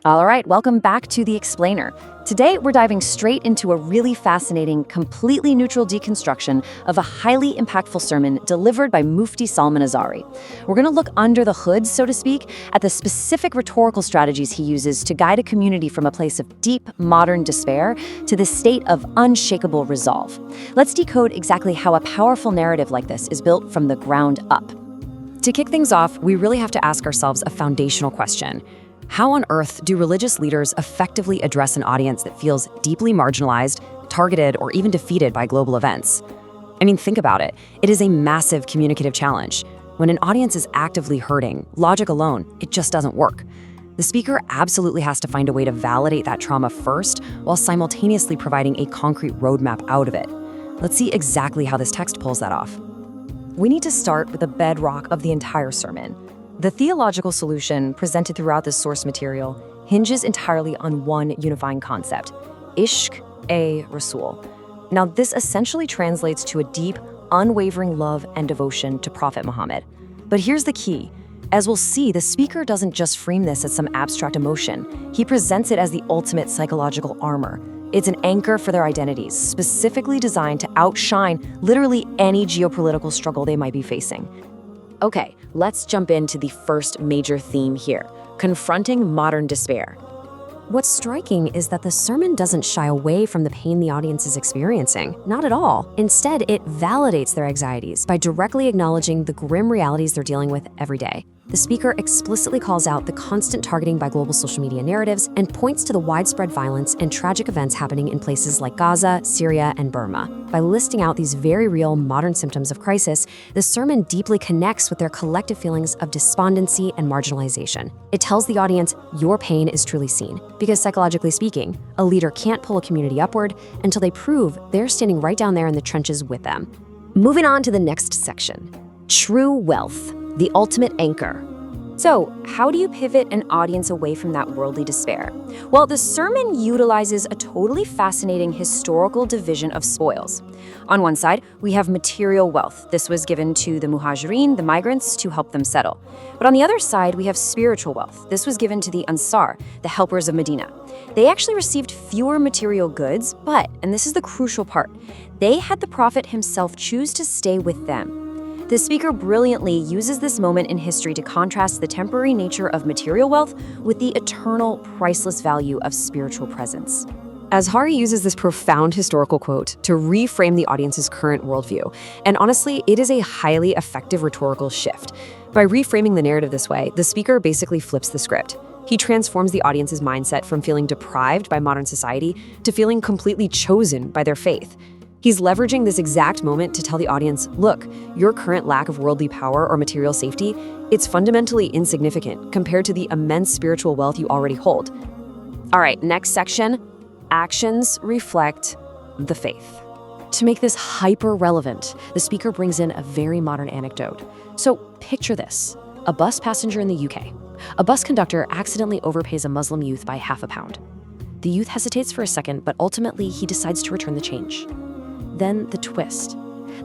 All right, welcome back to The Explainer. Today, we're diving straight into a really fascinating, completely neutral deconstruction of a highly impactful sermon delivered by Mufti Salman Azari. We're going to look under the hood, so to speak, at the specific rhetorical strategies he uses to guide a community from a place of deep, modern despair to the state of unshakable resolve. Let's decode exactly how a powerful narrative like this is built from the ground up. To kick things off, we really have to ask ourselves a foundational question. How on earth do religious leaders effectively address an audience that feels deeply marginalized, targeted, or even defeated by global events? I mean, think about it. It is a massive communicative challenge. When an audience is actively hurting, logic alone, it just doesn't work. The speaker absolutely has to find a way to validate that trauma first, while simultaneously providing a concrete roadmap out of it. Let's see exactly how this text pulls that off. We need to start with the bedrock of the entire sermon. The theological solution presented throughout this source material hinges entirely on one unifying concept: Ishq-e-Rasul. Now, this essentially translates to a deep, unwavering love and devotion to Prophet Muhammad. But here's the key. As we'll see, the speaker doesn't just frame this as some abstract emotion. He presents it as the ultimate psychological armor. It's an anchor for their identities, specifically designed to outshine literally any geopolitical struggle they might be facing. Okay, let's jump into the first major theme here: confronting modern despair. What's striking is that the sermon doesn't shy away from the pain the audience is experiencing. Not at all. Instead, it validates their anxieties by directly acknowledging the grim realities they're dealing with every day. The speaker explicitly calls out the constant targeting by global social media narratives and points to the widespread violence and tragic events happening in places like Gaza, Syria, and Burma. By listing out these very real modern symptoms of crisis, the sermon deeply connects with their collective feelings of despondency and marginalization. It tells the audience, your pain is truly seen. Because psychologically speaking, a leader can't pull a community upward until they prove they're standing right down there in the trenches with them. Moving on to the next section: true wealth, the ultimate anchor. So, how do you pivot an audience away from that worldly despair? Well, the sermon utilizes a totally fascinating historical division of spoils. On one side, we have material wealth. This was given to the muhajirin, the migrants, to help them settle. But on the other side, we have spiritual wealth. This was given to the Ansar, the helpers of Medina. They actually received fewer material goods, but, and this is the crucial part, they had the Prophet himself choose to stay with them. The speaker brilliantly uses this moment in history to contrast the temporary nature of material wealth with the eternal, priceless value of spiritual presence. Azari uses this profound historical quote to reframe the audience's current worldview. And honestly, it is a highly effective rhetorical shift. By reframing the narrative this way, the speaker basically flips the script. He transforms the audience's mindset from feeling deprived by modern society to feeling completely chosen by their faith. He's leveraging this exact moment to tell the audience, look, your current lack of worldly power or material safety, it's fundamentally insignificant compared to the immense spiritual wealth you already hold. All right, next section, actions reflect the faith. To make this hyper-relevant, the speaker brings in a very modern anecdote. So picture this: a bus passenger in the UK. A bus conductor accidentally overpays a Muslim youth by £0.50. The youth hesitates for a second, but ultimately he decides to return the change. Then the twist.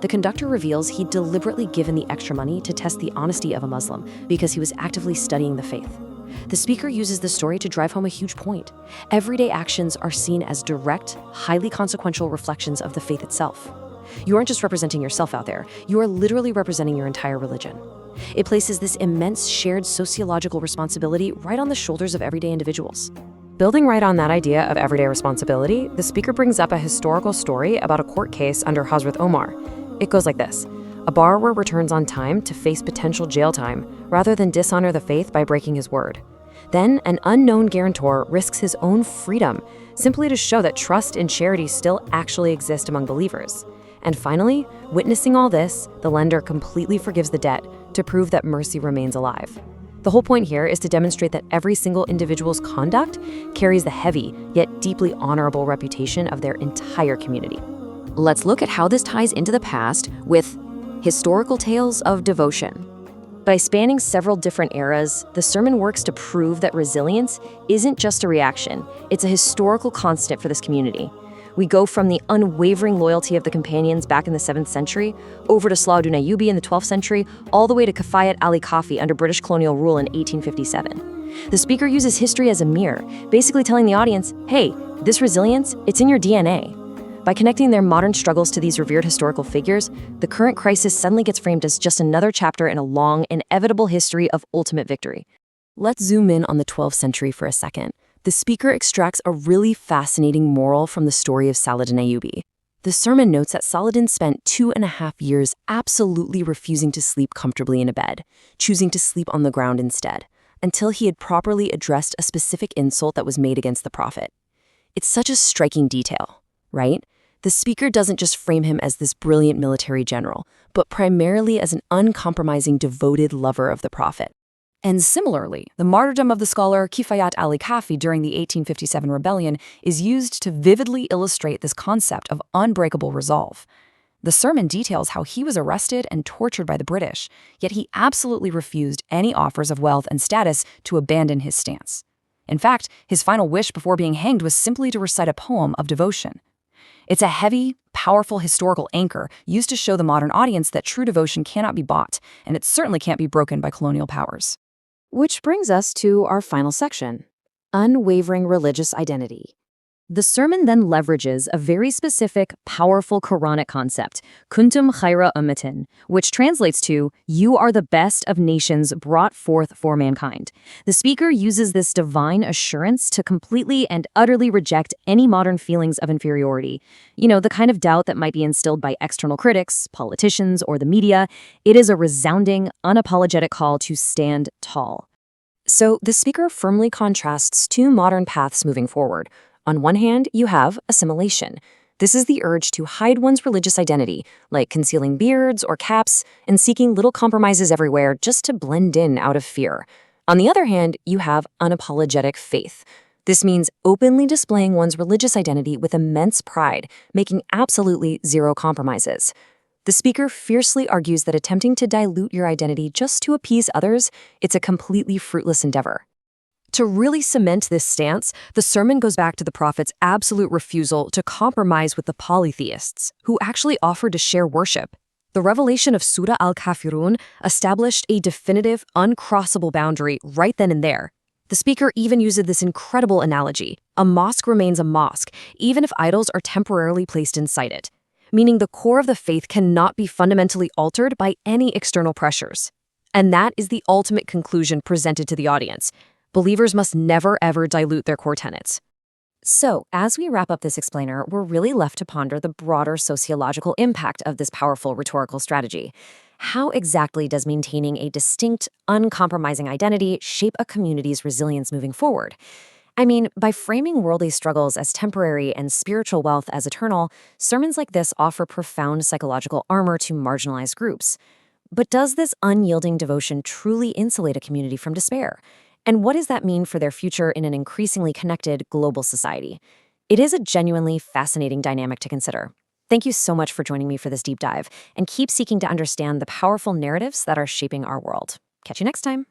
The conductor reveals he'd deliberately given the extra money to test the honesty of a Muslim because he was actively studying the faith. The speaker uses the story to drive home a huge point. Everyday actions are seen as direct, highly consequential reflections of the faith itself. You aren't just representing yourself out there, you are literally representing your entire religion. It places this immense shared sociological responsibility right on the shoulders of everyday individuals. Building right on that idea of everyday responsibility, the speaker brings up a historical story about a court case under Hazrat Omar. It goes like this: a borrower returns on time to face potential jail time rather than dishonor the faith by breaking his word. Then an unknown guarantor risks his own freedom simply to show that trust and charity still actually exist among believers. And finally, witnessing all this, the lender completely forgives the debt to prove that mercy remains alive. The whole point here is to demonstrate that every single individual's conduct carries the heavy, yet deeply honorable reputation of their entire community. Let's look at how this ties into the past with historical tales of devotion. By spanning several different eras, the sermon works to prove that resilience isn't just a reaction, it's a historical constant for this community. We go from the unwavering loyalty of the companions back in the 7th century, over to Salahuddin Ayyubi in the 12th century, all the way to Kafayat Ali Kafi under British colonial rule in 1857. The speaker uses history as a mirror, basically telling the audience, hey, this resilience, it's in your DNA. By connecting their modern struggles to these revered historical figures, the current crisis suddenly gets framed as just another chapter in a long, inevitable history of ultimate victory. Let's zoom in on the 12th century for a second. The speaker extracts a really fascinating moral from the story of Salahuddin Ayyubi. The sermon notes that Salahuddin spent 2.5 years absolutely refusing to sleep comfortably in a bed, choosing to sleep on the ground instead, until he had properly addressed a specific insult that was made against the prophet. It's such a striking detail, right? The speaker doesn't just frame him as this brilliant military general, but primarily as an uncompromising, devoted lover of the prophet. And similarly, the martyrdom of the scholar Kifayat Ali Kafi during the 1857 rebellion is used to vividly illustrate this concept of unbreakable resolve. The sermon details how he was arrested and tortured by the British, yet he absolutely refused any offers of wealth and status to abandon his stance. In fact, his final wish before being hanged was simply to recite a poem of devotion. It's a heavy, powerful historical anchor used to show the modern audience that true devotion cannot be bought, and it certainly can't be broken by colonial powers. Which brings us to our final section, unwavering religious identity. The sermon then leverages a very specific, powerful Quranic concept, kuntum khayra ummatin, which translates to, you are the best of nations brought forth for mankind. The speaker uses this divine assurance to completely and utterly reject any modern feelings of inferiority. You know, the kind of doubt that might be instilled by external critics, politicians, or the media. It is a resounding, unapologetic call to stand tall. So the speaker firmly contrasts two modern paths moving forward. On one hand, you have assimilation. This is the urge to hide one's religious identity, like concealing beards or caps and seeking little compromises everywhere just to blend in out of fear. On the other hand, you have unapologetic faith. This means openly displaying one's religious identity with immense pride, making absolutely zero compromises. The speaker fiercely argues that attempting to dilute your identity just to appease others, it's a completely fruitless endeavor. To really cement this stance, the sermon goes back to the prophet's absolute refusal to compromise with the polytheists, who actually offered to share worship. The revelation of Surah Al-Kafirun established a definitive, uncrossable boundary right then and there. The speaker even uses this incredible analogy. A mosque remains a mosque, even if idols are temporarily placed inside it, meaning the core of the faith cannot be fundamentally altered by any external pressures. And that is the ultimate conclusion presented to the audience. Believers must never, ever dilute their core tenets. So, as we wrap up this explainer, we're really left to ponder the broader sociological impact of this powerful rhetorical strategy. How exactly does maintaining a distinct, uncompromising identity shape a community's resilience moving forward? I mean, by framing worldly struggles as temporary and spiritual wealth as eternal, sermons like this offer profound psychological armor to marginalized groups. But does this unyielding devotion truly insulate a community from despair? And what does that mean for their future in an increasingly connected global society? It is a genuinely fascinating dynamic to consider. Thank you so much for joining me for this deep dive, and keep seeking to understand the powerful narratives that are shaping our world. Catch you next time.